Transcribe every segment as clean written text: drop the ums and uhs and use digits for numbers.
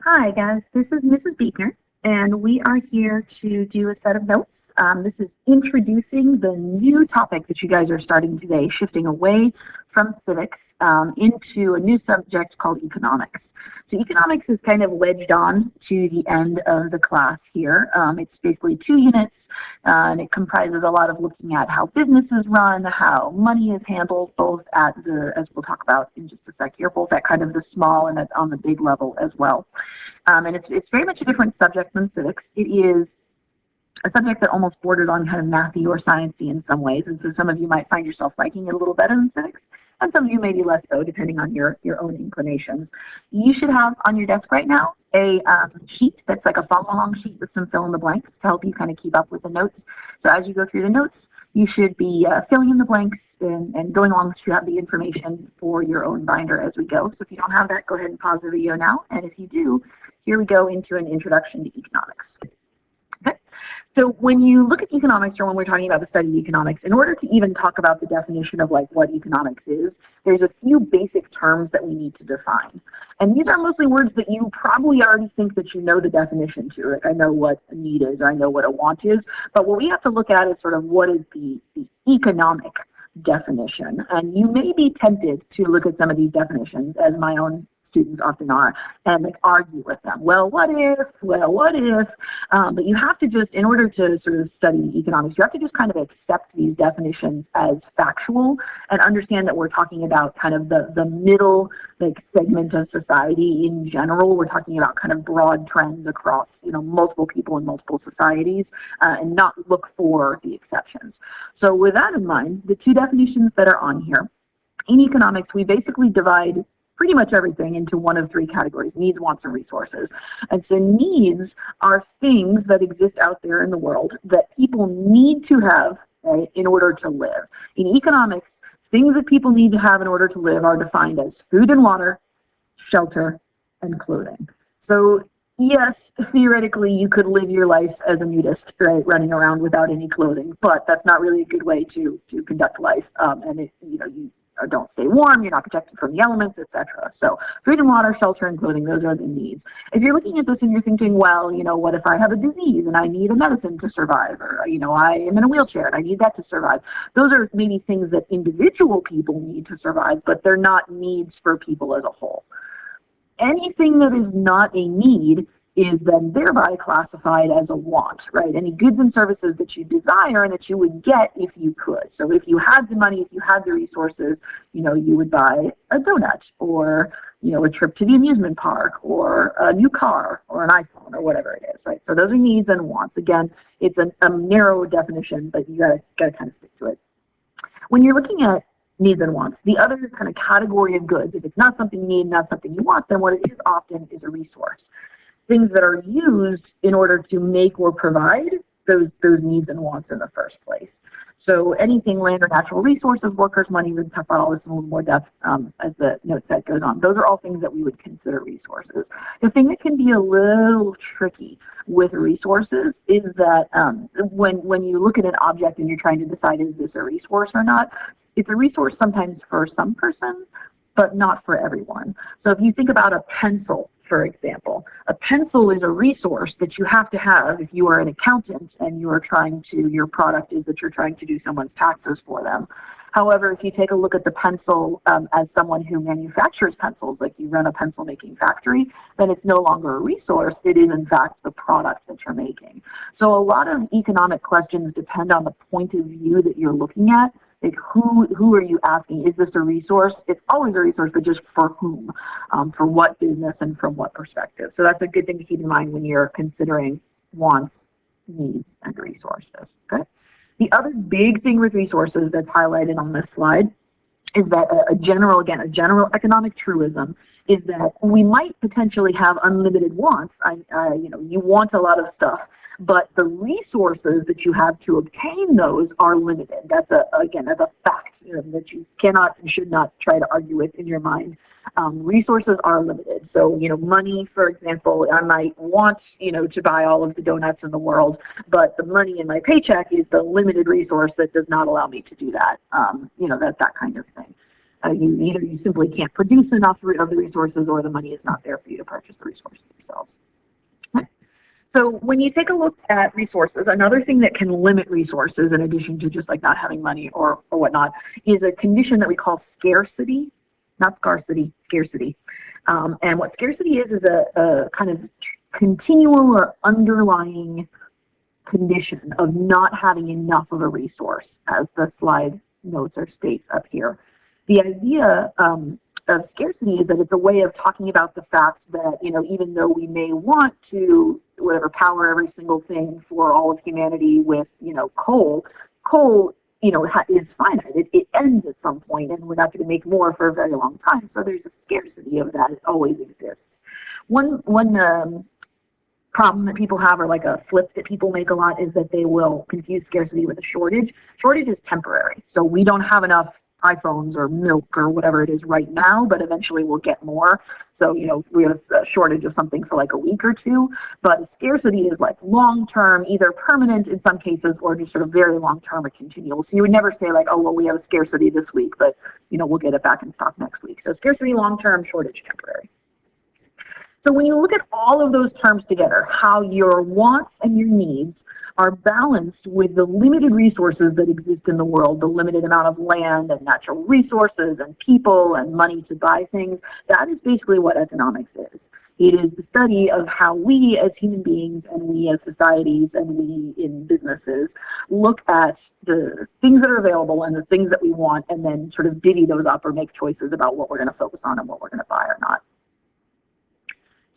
Hi, guys. This is Mrs. Beichner, and we are here to do a set of notes. This is introducing the new topic that you guys are starting today, shifting away from civics into a new subject called economics. So economics is kind of wedged on to the end of the class here. It's basically 2 units, and it comprises a lot of looking at how businesses run, how money is handled, both at the, as we'll talk about in just a sec here, both at kind of the small and on the big level as well. And it's very much a different subject than civics. It is a subject that almost borders on kind of mathy or sciencey in some ways, and so some of you might find yourself liking it a little better than civics, and some of you maybe less so, depending on your own inclinations. You should have on your desk right now a sheet that's like a follow-along sheet with some fill-in-the-blanks to help you kind of keep up with the notes. So as you go through the notes, you should be filling in the blanks and going along throughout the information for your own binder as we go. So if you don't have that, go ahead and pause the video now, and if you do, here we go into an introduction to economics. Okay. So when you look at economics, or when we're talking about the study of economics, in order to even talk about the definition of like what economics is, there's a few basic terms that we need to define. And these are mostly words that you probably already think that you know the definition to. Like, I know what a need is, or I know what a want is, but what we have to look at is sort of what is the economic definition. And you may be tempted to look at some of these definitions, as my own students often are, and like argue with them. Well, what if? Well, what if? But you have to just, in order to sort of study economics, you have to just kind of accept these definitions as factual and understand that we're talking about kind of the middle like segment of society in general. We're talking about kind of broad trends across multiple people in multiple societies, and not look for the exceptions. So with that in mind, the two definitions that are on here in economics, we basically divide pretty much everything into one of three categories: needs, wants, and resources. And so needs are things that exist out there in the world that people need to have, right, in order to live. In economics, things that people need to have in order to live are defined as food and water, shelter, and clothing. So yes, theoretically, you could live your life as a nudist, right, running around without any clothing, but that's not really a good way to conduct life. And you don't stay warm, you're not protected from the elements, etc. So food and water, shelter, and clothing, those are the needs. If you're looking at this and you're thinking, well, what if I have a disease and I need a medicine to survive, or, I am in a wheelchair and I need that to survive. Those are maybe things that individual people need to survive, but they're not needs for people as a whole. Anything that is not a need is then thereby classified as a want, right? Any goods and services that you desire and that you would get if you could. So if you had the money, if you had the resources, you would buy a donut, or, a trip to the amusement park, or a new car, or an iPhone, or whatever it is, right? So those are needs and wants. Again, it's a narrow definition, but you gotta kind of stick to it. When you're looking at needs and wants, the other kind of category of goods, if it's not something you need, not something you want, then what it is often is a resource. Things that are used in order to make or provide those needs and wants in the first place. So anything land or natural resources, workers, money, we can talk about all this in a little more depth as the note set goes on. Those are all things that we would consider resources. The thing that can be a little tricky with resources is that when you look at an object and you're trying to decide, is this a resource or not, it's a resource sometimes for some person, but not for everyone. So if you think about a pencil, for example, a pencil is a resource that you have to have if you are an accountant and you are your product is that you're trying to do someone's taxes for them. However, if you take a look at the pencil as someone who manufactures pencils, like you run a pencil making factory, then it's no longer a resource. It is in fact the product that you're making. So a lot of economic questions depend on the point of view that you're looking at. Like who are you asking? Is this a resource? It's always a resource, but just for whom? For what business and from what perspective? So that's a good thing to keep in mind when you're considering wants, needs, and resources. Okay. The other big thing with resources that's highlighted on this slide is that a general economic truism is that we might potentially have unlimited wants. You want a lot of stuff, but the resources that you have to obtain those are limited. That's a fact that you cannot and should not try to argue with in your mind. Resources are limited. So, money, for example, I might want, to buy all of the donuts in the world, but the money in my paycheck is the limited resource that does not allow me to do that. That kind of thing. You simply can't produce enough of the resources, or the money is not there for you to purchase the resources themselves. So when you take a look at resources, another thing that can limit resources, in addition to just like not having money or whatnot, is a condition that we call scarcity, not scarcity, scarcity. And what scarcity is a kind of continual or underlying condition of not having enough of a resource, as the slide notes or states up here. The idea of scarcity is that it's a way of talking about the fact that, even though we may want to, power every single thing for all of humanity with, coal, is finite. It ends at some point, and we're not going to make more for a very long time. So there's a scarcity of that. It always exists. One problem that people have, or like a flip that people make a lot, is that they will confuse scarcity with a shortage. Shortage is temporary. So we don't have enough iPhones or milk or whatever it is right now, but eventually we'll get more. So, we have a shortage of something for like a week or two, but scarcity is like long-term, either permanent in some cases, or just sort of very long-term or continual. So you would never say like, oh, well, we have a scarcity this week, but, we'll get it back in stock next week. So scarcity long-term, shortage temporary. So when you look at all of those terms together, how your wants and your needs are balanced with the limited resources that exist in the world, the limited amount of land and natural resources and people and money to buy things, that is basically what economics is. It is the study of how we as human beings and we as societies and we in businesses look at the things that are available and the things that we want, and then sort of divvy those up or make choices about what we're going to focus on and what we're going to buy or not.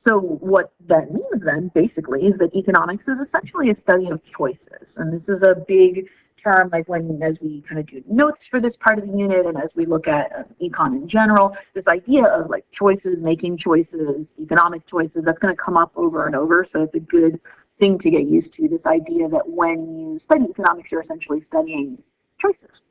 So what that means then, basically, is that economics is essentially a study of choices. And this is a big term, like as we kind of do notes for this part of the unit, and as we look at econ in general, this idea of like choices, making choices, economic choices, that's going to come up over and over. So it's a good thing to get used to, this idea that when you study economics, you're essentially studying choices.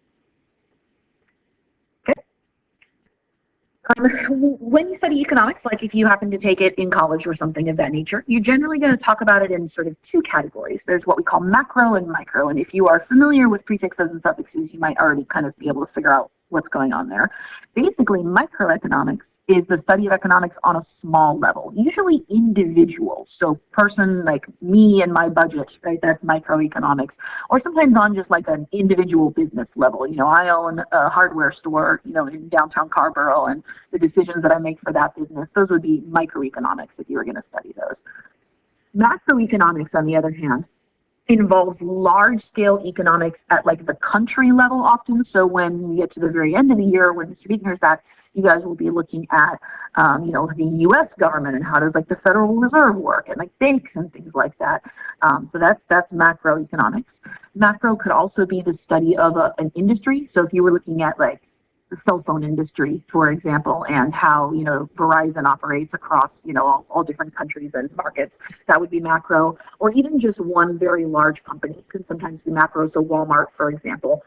When you study economics, like if you happen to take it in college or something of that nature, you're generally going to talk about it in sort of two categories. There's what we call macro and micro. And if you are familiar with prefixes and suffixes, you might already kind of be able to figure out what's going on there. Basically, microeconomics is the study of economics on a small level, usually individual. So person like me and my budget, right? That's microeconomics. Or sometimes on just like an individual business level. I own a hardware store, in downtown Carborough, and the decisions that I make for that business, those would be microeconomics if you were going to study those. Macroeconomics, on the other hand, involves large-scale economics at like the country level often. So when we get to the very end of the year, when Mr. Beichner's back, you guys will be looking at, the U.S. government and how does like the Federal Reserve work, and like banks and things like that. So that's macroeconomics. Macro could also be the study of an industry. So if you were looking at like the cell phone industry, for example, and how, Verizon operates across, all different countries and markets, that would be macro. Or even just one very large company can sometimes be macro. So Walmart, for example,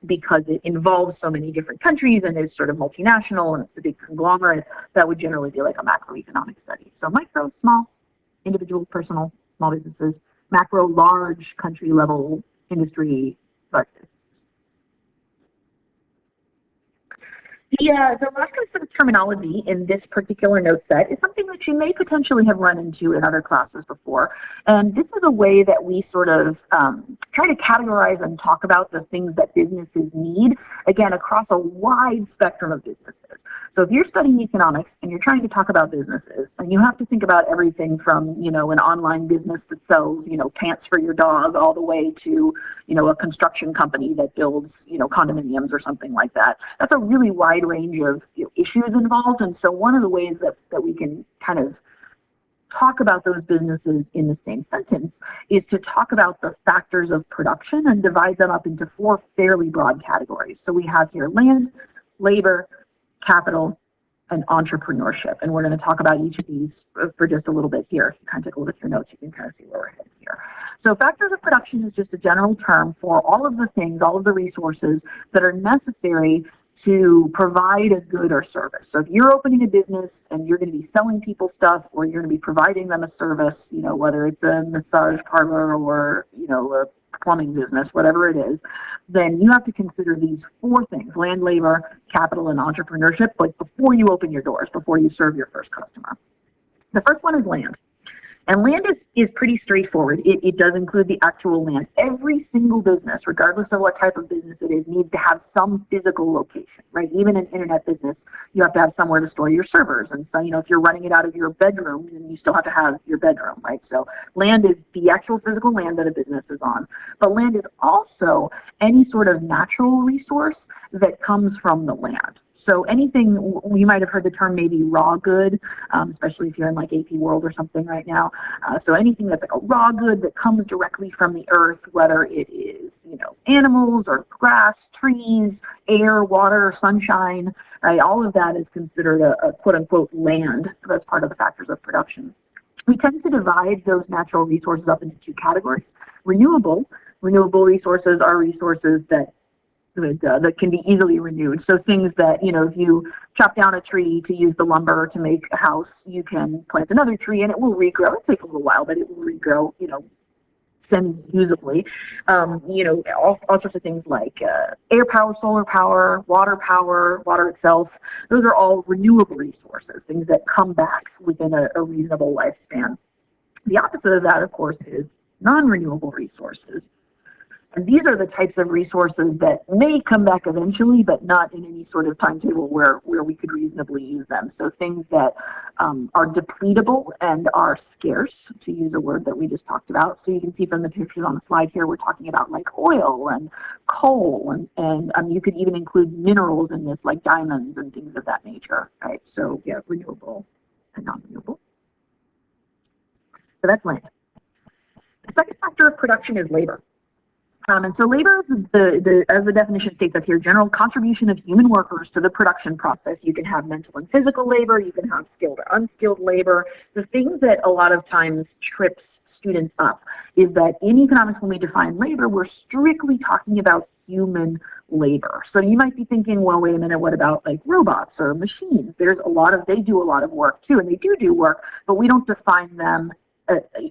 because it involves so many different countries and is sort of multinational and it's a big conglomerate, that would generally be like a macroeconomic study. So micro, small, individual, personal, small businesses; macro, large, country level, industry, budgets. The last sort of terminology in this particular note set is something that you may potentially have run into in other classes before. And this is a way that we sort of try to categorize and talk about the things that businesses need, again, across a wide spectrum of businesses. So if you're studying economics and you're trying to talk about businesses, and you have to think about everything from, an online business that sells, pants for your dog, all the way to, a construction company that builds, condominiums or something like that. That's a really wide range of issues involved. And so one of the ways that we can kind of talk about those businesses in the same sentence is to talk about the factors of production and divide them up into four fairly broad categories. So we have here land, labor, capital, and entrepreneurship. And we're going to talk about each of these for just a little bit here. If you kind of take a look at your notes, you can kind of see where we're headed here. So factors of production is just a general term for all of the things, all of the resources that are necessary to provide a good or service. So if you're opening a business and you're going to be selling people stuff, or you're going to be providing them a service, whether it's a massage parlor or, a plumbing business, whatever it is, then you have to consider these four things: land, labor, capital, and entrepreneurship, like before you open your doors, before you serve your first customer. The first one is land. And land is pretty straightforward. It does include the actual land. Every single business, regardless of what type of business it is, needs to have some physical location, right? Even an internet business, you have to have somewhere to store your servers. And so, if you're running it out of your bedroom, then you still have to have your bedroom, right? So land is the actual physical land that a business is on. But land is also any sort of natural resource that comes from the land. So anything, you might have heard the term maybe raw good, especially if you're in like AP World or something right now. So anything that's like a raw good that comes directly from the earth, whether it is, animals or grass, trees, air, water, sunshine, right? All of that is considered a quote unquote land as part of the factors of production. We tend to divide those natural resources up into two categories. Renewable resources are resources that can be easily renewed. So things that, if you chop down a tree to use the lumber to make a house, you can plant another tree and it will regrow. It takes a little while, but it will regrow, semi-usably. All sorts of things like air power, solar power, water itself. Those are all renewable resources, things that come back within a reasonable lifespan. The opposite of that, of course, is non-renewable resources. And these are the types of resources that may come back eventually, but not in any sort of timetable where we could reasonably use them. So things that are depletable and are scarce, to use a word that we just talked about. So you can see from the pictures on the slide here, we're talking about like oil and coal, and you could even include minerals in this, like diamonds and things of that nature, right? So yeah, renewable and non-renewable. So that's land. The second factor of production is labor. And so labor is as the definition states up here, general contribution of human workers to the production process. You can have mental and physical labor, you can have skilled or unskilled labor. The thing that a lot of times trips students up is that in economics, when we define labor, we're strictly talking about human labor. So you might be thinking, well, wait a minute, what about like robots or machines? They do a lot of work too, and they do work, but we don't define them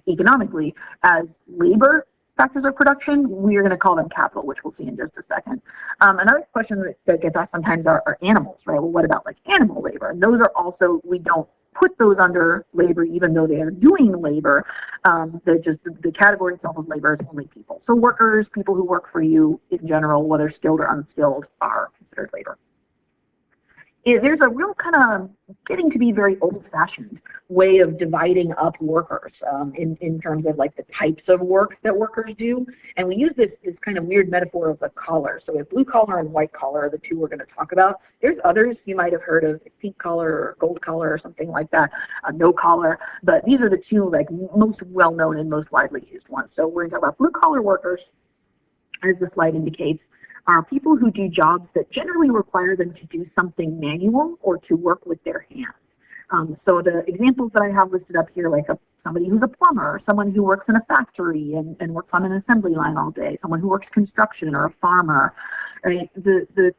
economically as labor factors of production. We're going to call them capital, which we'll see in just a second. Another question that gets asked sometimes are animals, right? Well, what about like animal labor? And those are also, we don't put those under labor, even though they are doing labor. The category itself of labor is only people. So workers, people who work for you in general, whether skilled or unskilled, are considered labor. There's a real kind of getting to be very old-fashioned way of dividing up workers in terms of like the types of work that workers do. And we use this kind of weird metaphor of the collar. So blue collar and white collar are the two we're going to talk about. There's others you might have heard of, like pink collar or gold collar or something like that, no collar. But these are the two like most well-known and most widely used ones. So we're going to talk about blue collar workers, as the slide indicates, are people who do jobs that generally require them to do something manual or to work with their hands. So the examples that I have listed up here, like somebody who's a plumber, someone who works in a factory and works on an assembly line all day, someone who works construction, or a farmer. Right? The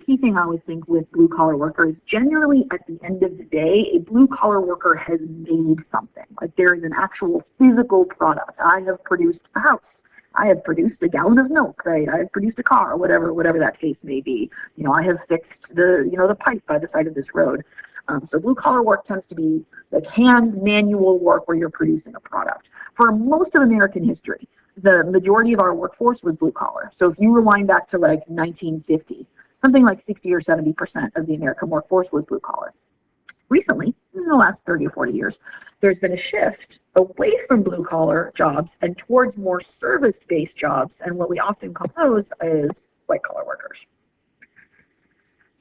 key thing I always think with blue collar workers, generally at the end of the day, a blue collar worker has made something. Like there is an actual physical product. I have produced a house. I have produced a gallon of milk, right? I have produced a car, whatever that case may be. I have fixed the pipe by the side of this road. So blue collar work tends to be like hand manual work where you're producing a product. For most of American history, the majority of our workforce was blue collar. So if you rewind back to like 1950, something like 60 or 70% of the American workforce was blue collar. Recently, in the last 30 or 40 years, there's been a shift away from blue-collar jobs and towards more service-based jobs, and what we often call those is white-collar workers.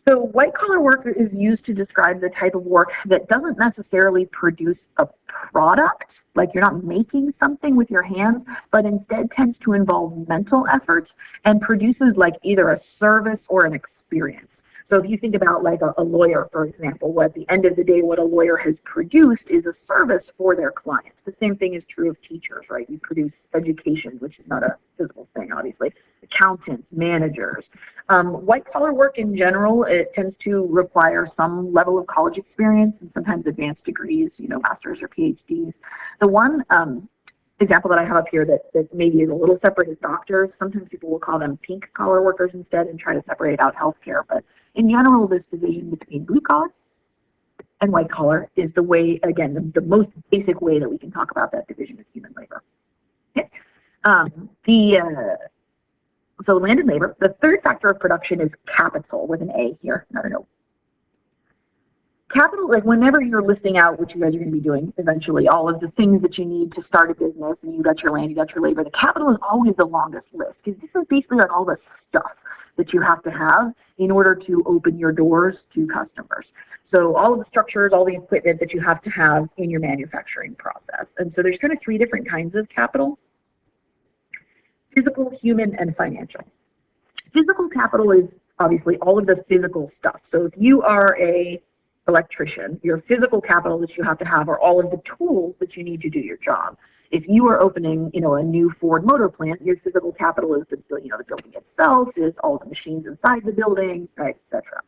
So white-collar work is used to describe the type of work that doesn't necessarily produce a product, like you're not making something with your hands, but instead tends to involve mental effort and produces like either a service or an experience. So if you think about like a lawyer, for example, at the end of the day, what a lawyer has produced is a service for their clients. The same thing is true of teachers, right? You produce education, which is not a physical thing, obviously. Accountants, managers. White-collar work in general, it tends to require some level of college experience and sometimes advanced degrees, master's or PhDs. The one example that I have up here that maybe is a little separate is doctors. Sometimes people will call them pink collar workers instead and try to separate out healthcare. But in general, this division between blue collar and white collar is the way, again, the most basic way that we can talk about that division of human labor. Okay. So land and labor. The third factor of production is capital with an A here, not an O. Capital, like whenever you're listing out what you guys are going to be doing eventually, all of the things that you need to start a business, and you got your land, you got your labor, the capital is always the longest list, because this is basically like all the stuff that you have to have in order to open your doors to customers. So all of the structures, all the equipment that you have to have in your manufacturing process. And so there's kind of three different kinds of capital: physical, human, and financial. Physical capital is obviously all of the physical stuff. So if you are a electrician, your physical capital that you have to have are all of the tools that you need to do your job. If you are opening, a new Ford motor plant, your physical capital is the building itself, is all the machines inside the building, right, etc.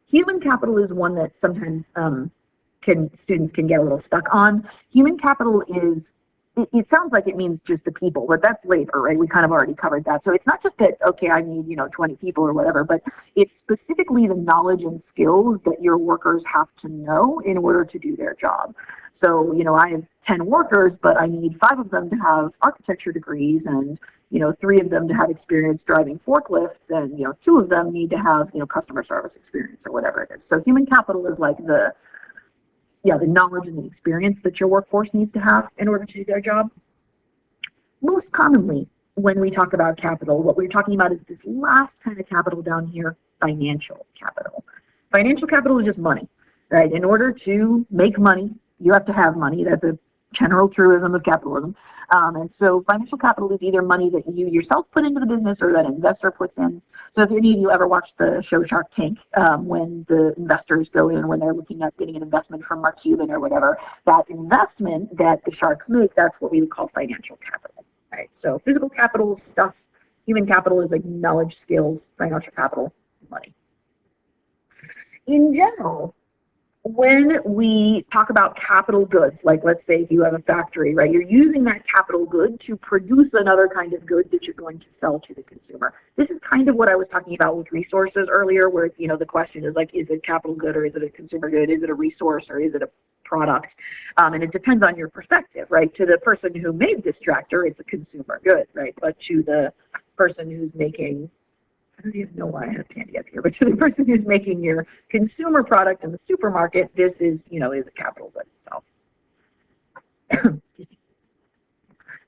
Human capital is one that sometimes students can get a little stuck on. Human capital is, it sounds like it means just the people, but that's labor, right? We kind of already covered that. So it's not just that, okay, I need, 20 people or whatever, but it's specifically the knowledge and skills that your workers have to know in order to do their job. So, I have 10 workers, but I need 5 of them to have architecture degrees, and 3 of them to have experience driving forklifts, and 2 of them need to have customer service experience or whatever it is. So human capital is like the knowledge and the experience that your workforce needs to have in order to do their job. Most commonly, when we talk about capital, what we're talking about is this last kind of capital down here, financial capital. Financial capital is just money, right? In order to make money, you have to have money. That's a general truism of capitalism. And so financial capital is either money that you yourself put into the business or that an investor puts in. So if any of you ever watched the show Shark Tank, when the investors go in, when they're looking at getting an investment from Mark Cuban or whatever, that investment that the sharks make, that's what we would call financial capital, right? So physical capital is stuff, human capital is like knowledge, skills, financial capital, money. In general, when we talk about capital goods, like let's say if you have a factory, right, you're using that capital good to produce another kind of good that you're going to sell to the consumer. This is kind of what I was talking about with resources earlier, where, the question is like, is it capital good or is it a consumer good? Is it a resource or is it a product? And it depends on your perspective, right? To the person who made this tractor, it's a consumer good, right? But to the person who's making, I don't even know why I have candy up here, but to the person who's making your consumer product in the supermarket, this is, is a capital good itself.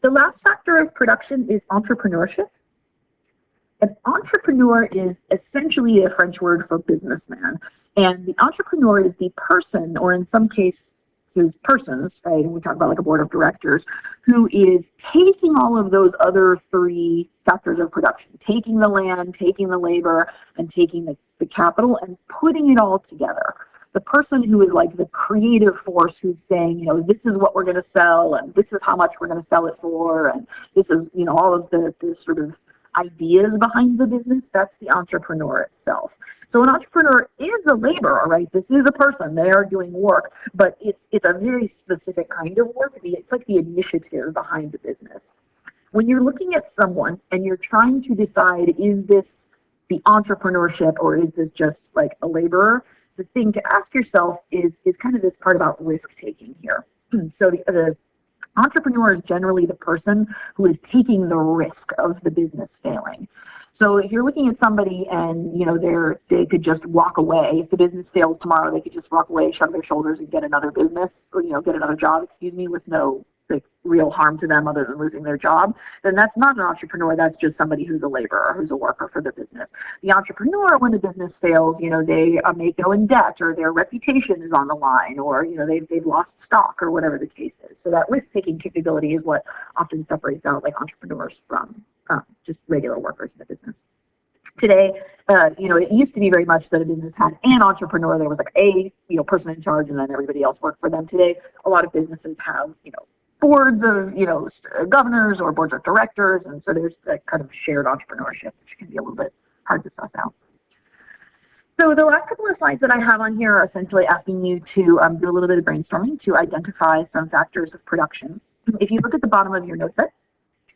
The last factor of production is entrepreneurship. An entrepreneur is essentially a French word for businessman. And the entrepreneur is the person, or in some cases, persons, right? And we talk about like a board of directors, who is taking all of those other 3 factors of production, taking the land, taking the labor, and taking the capital and putting it all together. The person who is like the creative force who's saying, this is what we're going to sell, and this is how much we're going to sell it for, and this is, all of the sort of ideas behind the business, that's the entrepreneur itself. So an entrepreneur is a laborer, right? This is a person. They are doing work, but it's a very specific kind of work. It's like the initiative behind the business. When you're looking at someone and you're trying to decide, is this the entrepreneurship or is this just like a laborer? The thing to ask yourself is kind of this part about risk-taking here. So the entrepreneur is generally the person who is taking the risk of the business failing. So if you're looking at somebody and, they could just walk away, if the business fails tomorrow, they could just walk away, shrug their shoulders and get another business, or, get another job, with no real harm to them other than losing their job, then that's not an entrepreneur. That's just somebody who's a laborer, who's a worker for the business. The entrepreneur, when the business fails, they may go in debt, or their reputation is on the line, or they've lost stock, or whatever the case is. So that risk-taking capability is what often separates out like entrepreneurs from just regular workers in the business. Today, it used to be very much that a business had an entrepreneur. There was like a person in charge, and then everybody else worked for them. Today, a lot of businesses have boards of governors or boards of directors, and so there's that kind of shared entrepreneurship, which can be a little bit hard to suss out. So the last couple of slides that I have on here are essentially asking you to do a little bit of brainstorming to identify some factors of production If you look at the bottom of your notebook,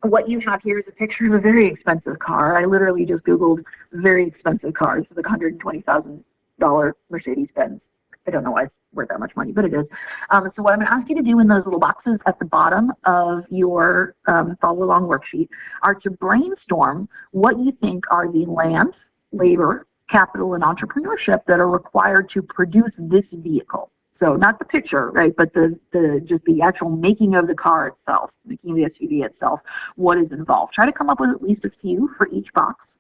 what you have here is a picture of a very expensive car. I literally just Googled very expensive cars. It's like $120,000 Mercedes Benz. I don't know why it's worth that much money, but it is. So what I'm going to ask you to do in those little boxes at the bottom of your follow along worksheet are to brainstorm what you think are the land, labor, capital, and entrepreneurship that are required to produce this vehicle. So not the picture, right, but just the actual making of the car itself, making the SUV itself, what is involved. Try to come up with at least a few for each box.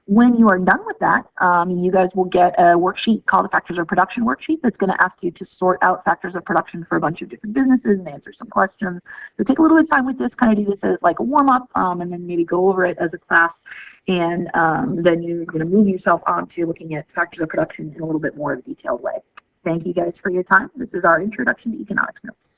When you are done with that, you guys will get a worksheet called a factors of production worksheet that's going to ask you to sort out factors of production for a bunch of different businesses and answer some questions. So take a little bit of time with this, kind of do this as like a warm-up, and then maybe go over it as a class, and then you're going to move yourself on to looking at factors of production in a little bit more detailed way. Thank you guys for your time. This is our introduction to economics notes.